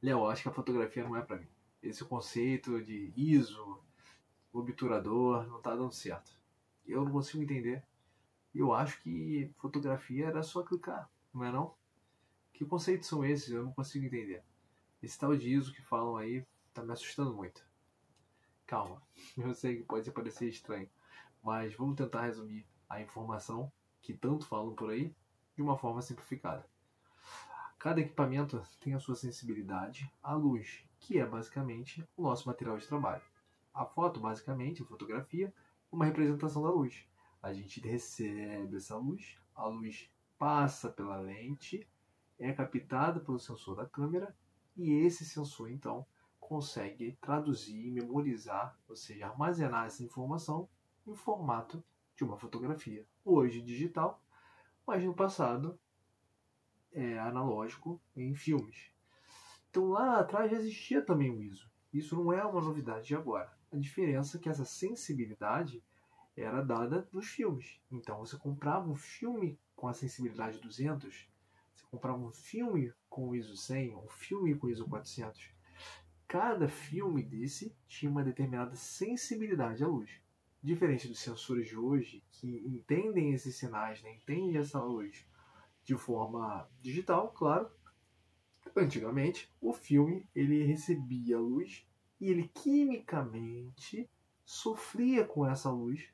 Léo, acho que a fotografia não é para mim. Esse conceito de ISO, obturador, não tá dando certo. Eu não consigo entender. Eu acho que fotografia era só clicar, não é não? Que conceitos são esses? Eu não consigo entender. Esse tal de ISO que falam aí tá me assustando muito. Calma, eu sei que pode parecer estranho, mas vamos tentar resumir a informação que tanto falam por aí de uma forma simplificada. Cada equipamento tem a sua sensibilidade à luz, que é basicamente o nosso material de trabalho. A foto, basicamente, a fotografia, é uma representação da luz. A gente recebe essa luz, a luz passa pela lente, é captada pelo sensor da câmera e esse sensor, então, consegue traduzir, memorizar, ou seja, armazenar essa informação em formato de uma fotografia. Hoje digital, mas no passado analógico em filmes. Então lá atrás já existia também o ISO. Isso não é uma novidade de agora. A diferença é que essa sensibilidade era dada nos filmes. Então você comprava um filme com a sensibilidade 200, você comprava um filme com o ISO 100, um filme com o ISO 400. Cada filme desse tinha uma determinada sensibilidade à luz. Diferente dos sensores de hoje, que entendem esses sinais, né? Entendem essa luz de forma digital, claro. Antigamente, o filme ele recebia luz e ele quimicamente sofria com essa luz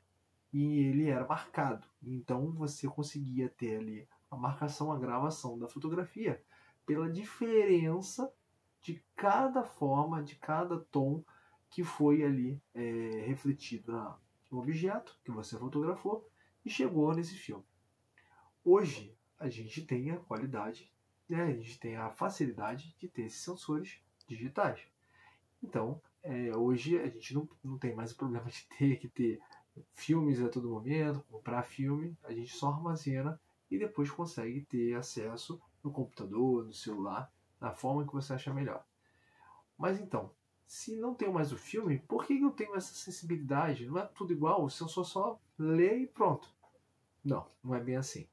e ele era marcado. Então você conseguia ter ali a marcação, a gravação da fotografia pela diferença de cada forma, de cada tom que foi ali refletido no objeto que você fotografou e chegou nesse filme. Hoje a gente tem a qualidade, né? A gente tem a facilidade de ter esses sensores digitais. Então, hoje a gente não tem mais o problema de ter que ter filmes a todo momento, comprar filme, a gente só armazena e depois consegue ter acesso no computador, no celular, da forma que você acha melhor. Mas então, se não tenho mais o filme, por que eu tenho essa sensibilidade? Não é tudo igual, o sensor só lê e pronto. Não, não é bem assim.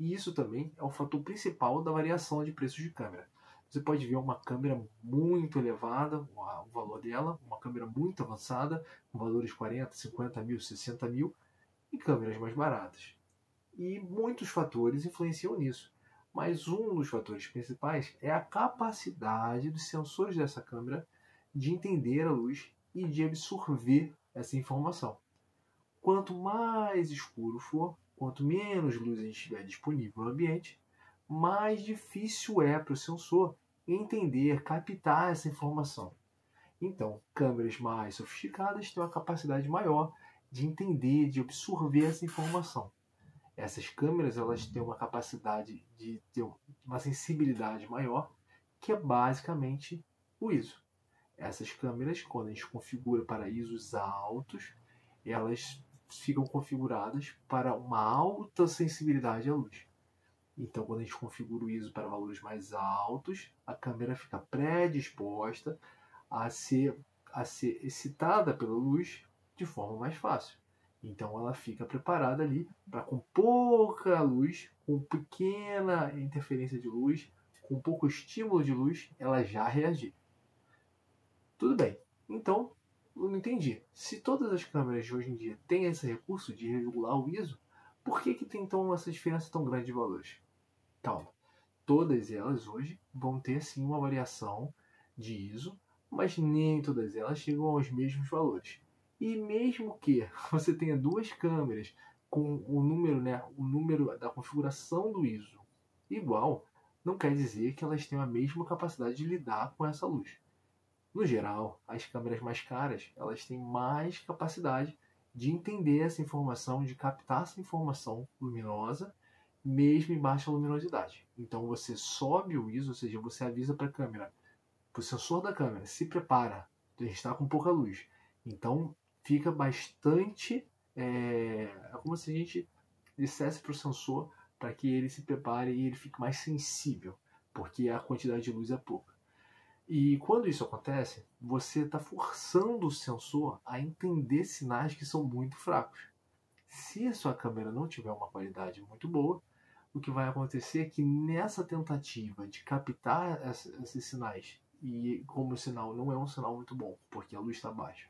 E isso também é o fator principal da variação de preços de câmera. Você pode ver uma câmera muito elevada, o valor dela, uma câmera muito avançada, com valores 40, 50 mil, 60 mil, e câmeras mais baratas. E muitos fatores influenciam nisso. Mas um dos fatores principais é a capacidade dos sensores dessa câmera de entender a luz e de absorver essa informação. Quanto mais escuro for, quanto menos luz a gente tiver disponível no ambiente, mais difícil é para o sensor entender, captar essa informação. Então, câmeras mais sofisticadas têm uma capacidade maior de entender, de absorver essa informação. Essas câmeras elas têm uma capacidade de ter uma sensibilidade maior, que é basicamente o ISO. Essas câmeras, quando a gente configura para ISOs altos, elas ficam configuradas para uma alta sensibilidade à luz. Então, quando a gente configura o ISO para valores mais altos, a câmera fica predisposta a ser excitada pela luz de forma mais fácil. Então, ela fica preparada ali para, com pouca luz, com pequena interferência de luz, com pouco estímulo de luz, ela já reagir. Tudo bem. Então, eu não entendi. Se todas as câmeras de hoje em dia têm esse recurso de regular o ISO, por que tem então essa diferença tão grande de valores? Calma. Todas elas hoje vão ter sim uma variação de ISO, mas nem todas elas chegam aos mesmos valores. E mesmo que você tenha duas câmeras com o número da configuração do ISO igual, não quer dizer que elas tenham a mesma capacidade de lidar com essa luz. No geral, as câmeras mais caras elas têm mais capacidade de entender essa informação, de captar essa informação luminosa, mesmo em baixa luminosidade. Então você sobe o ISO, ou seja, você avisa para a câmera, para o sensor da câmera, se prepara, a gente está com pouca luz. Então fica bastante, é como se a gente dissesse para o sensor para que ele se prepare e ele fique mais sensível, porque a quantidade de luz é pouca. E quando isso acontece, você está forçando o sensor a entender sinais que são muito fracos. Se a sua câmera não tiver uma qualidade muito boa, o que vai acontecer é que nessa tentativa de captar esses sinais e como o sinal não é um sinal muito bom, porque a luz está baixa,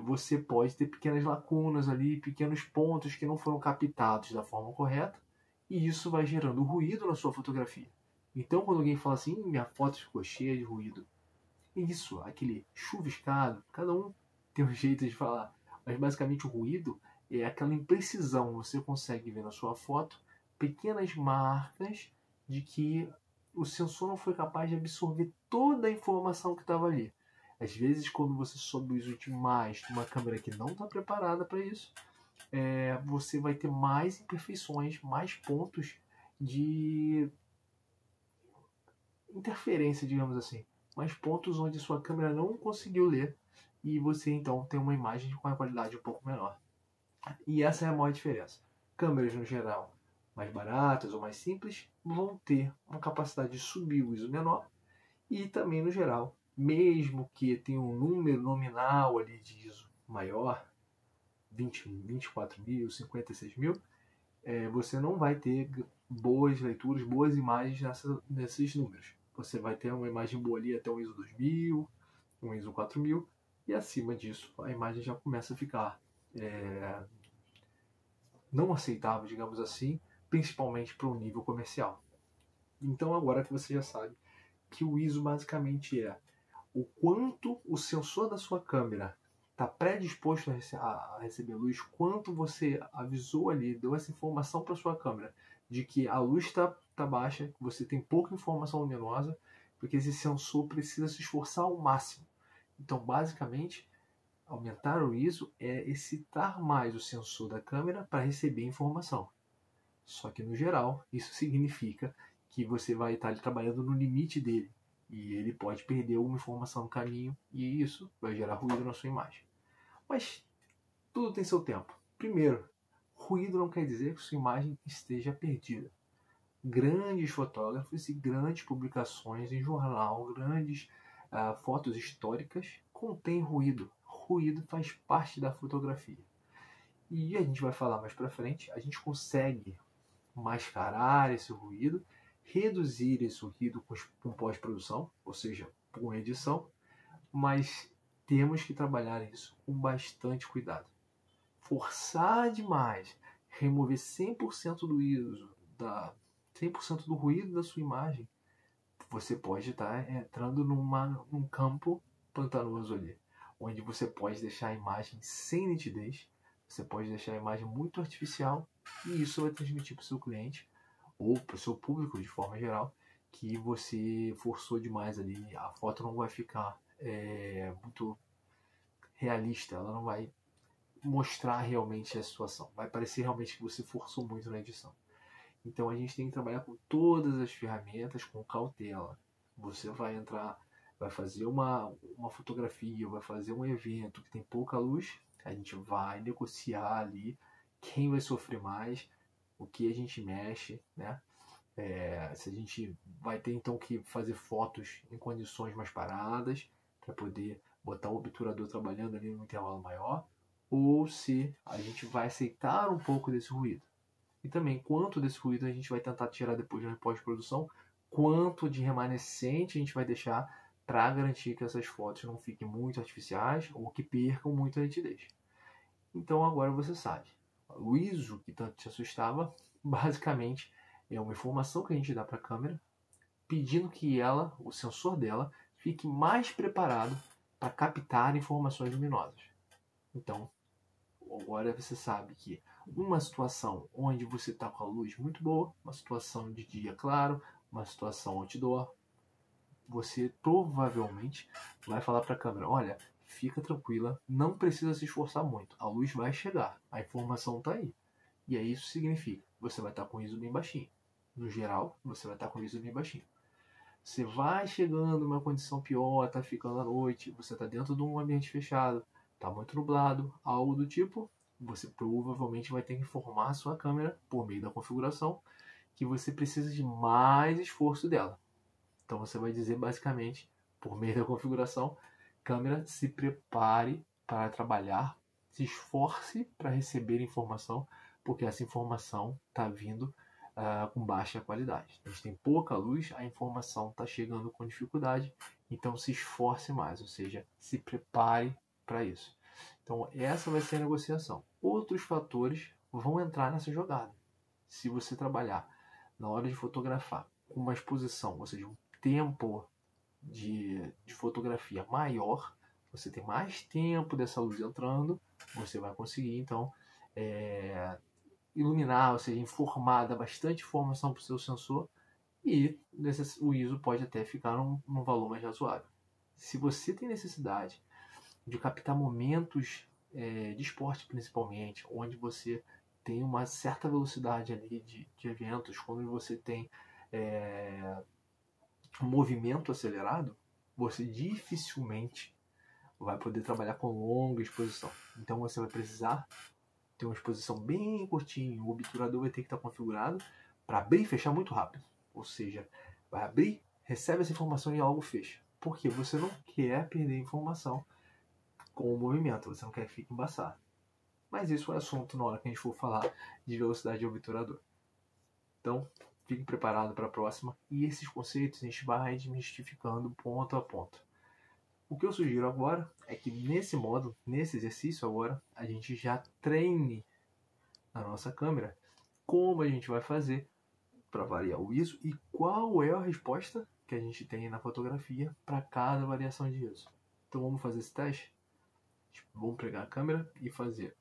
você pode ter pequenas lacunas ali, pequenos pontos que não foram captados da forma correta, e isso vai gerando ruído na sua fotografia. Então, quando alguém fala assim, minha foto ficou cheia de ruído, isso, aquele chuviscado, cada um tem um jeito de falar, mas basicamente o ruído é aquela imprecisão. Você consegue ver na sua foto pequenas marcas de que o sensor não foi capaz de absorver toda a informação que estava ali. Às vezes, quando você sobe o ISO demais de uma câmera que não está preparada para isso, você vai ter mais imperfeições, mais pontos de interferência, digamos assim, mais pontos onde sua câmera não conseguiu ler e você então tem uma imagem com uma qualidade um pouco menor. E essa é a maior diferença. Câmeras no geral mais baratas ou mais simples vão ter uma capacidade de subir o ISO menor e também no geral, mesmo que tenha um número nominal ali de ISO maior, 24 mil, 56 mil, você não vai ter boas leituras, boas imagens nesses números. Você vai ter uma imagem boa ali até um ISO 2000, um ISO 4000, e acima disso a imagem já começa a ficar não aceitável, digamos assim, principalmente para um nível comercial. Então agora que você já sabe que o ISO basicamente é o quanto o sensor da sua câmera está predisposto a receber luz, quanto você avisou ali, deu essa informação para sua câmera de que a luz está baixa, que você tem pouca informação luminosa, porque esse sensor precisa se esforçar ao máximo. Então, basicamente, aumentar o ISO é excitar mais o sensor da câmera para receber informação. Só que, no geral, isso significa que você vai estar trabalhando no limite dele. E ele pode perder alguma informação no caminho e isso vai gerar ruído na sua imagem. Mas tudo tem seu tempo. Primeiro, ruído não quer dizer que sua imagem esteja perdida. Grandes fotógrafos e grandes publicações em jornal, grandes fotos históricas contêm ruído. Ruído faz parte da fotografia. E a gente vai falar mais para frente, a gente consegue mascarar esse ruído, reduzir esse ruído com pós-produção, ou seja, com edição, mas temos que trabalhar isso com bastante cuidado. Forçar demais, remover 100% do ISO, 100% do ruído da sua imagem, você pode estar entrando num campo pantanoso ali, onde você pode deixar a imagem sem nitidez, você pode deixar a imagem muito artificial e isso vai transmitir para o seu cliente ou para o seu público de forma geral que você forçou demais ali, a foto não vai ficar muito realista, ela não vai mostrar realmente a situação, vai parecer realmente que você forçou muito na edição. Então a gente tem que trabalhar com todas as ferramentas com cautela. Você vai entrar, vai fazer uma fotografia, vai fazer um evento que tem pouca luz, a gente vai negociar ali quem vai sofrer mais, o que a gente mexe, né? Se a gente vai ter então que fazer fotos em condições mais paradas para poder botar o obturador trabalhando ali no intervalo maior, ou se a gente vai aceitar um pouco desse ruído. E também quanto desse ruído a gente vai tentar tirar depois de pós-produção, quanto de remanescente a gente vai deixar para garantir que essas fotos não fiquem muito artificiais ou que percam muita nitidez. Então agora você sabe, o ISO que tanto te assustava, basicamente é uma informação que a gente dá para a câmera, pedindo que ela, o sensor dela, fique mais preparado para captar informações luminosas. Então, agora você sabe que uma situação onde você está com a luz muito boa, uma situação de dia claro, uma situação outdoor, você provavelmente vai falar para a câmera, olha, fica tranquila, não precisa se esforçar muito, a luz vai chegar, a informação está aí. E aí isso significa, você vai estar com o ISO bem baixinho. No geral, você vai estar com o ISO bem baixinho. Você vai chegando numa condição pior, está ficando à noite, você está dentro de um ambiente fechado, está muito nublado, algo do tipo, você provavelmente vai ter que informar a sua câmera, por meio da configuração, que você precisa de mais esforço dela. Então você vai dizer basicamente, por meio da configuração, câmera, se prepare para trabalhar, se esforce para receber informação, porque essa informação está vindo com baixa qualidade. A gente tem pouca luz, a informação está chegando com dificuldade, então se esforce mais, ou seja, se prepare para isso. Então essa vai ser a negociação. Outros fatores vão entrar nessa jogada. Se você trabalhar na hora de fotografar com uma exposição, ou seja, um tempo de fotografia maior, você tem mais tempo dessa luz entrando, você vai conseguir então iluminar, ou seja, informar, dar bastante informação para o seu sensor, e o ISO pode até ficar num valor mais razoável. Se você tem necessidade de captar momentos de esporte principalmente, onde você tem uma certa velocidade ali de eventos, quando você tem um movimento acelerado, você dificilmente vai poder trabalhar com longa exposição. Então você vai precisar ter uma exposição bem curtinha. O obturador vai ter que estar configurado para abrir e fechar muito rápido. Ou seja, vai abrir, recebe essa informação e algo fecha. Porque você não quer perder informação com o movimento, você não quer que fique embaçado. Mas isso é assunto na hora que a gente for falar de velocidade de obturador. Então, fique preparado para a próxima. E esses conceitos a gente vai desmistificando ponto a ponto. O que eu sugiro agora é que nesse módulo, nesse exercício agora, a gente já treine a nossa câmera como a gente vai fazer para variar o ISO e qual é a resposta que a gente tem na fotografia para cada variação de ISO. Então vamos fazer esse teste? Vamos pegar a câmera e fazer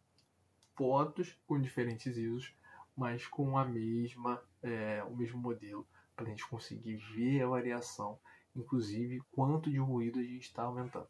fotos com diferentes ISOs, mas com o mesmo modelo, para a gente conseguir ver a variação, inclusive quanto de ruído a gente está aumentando.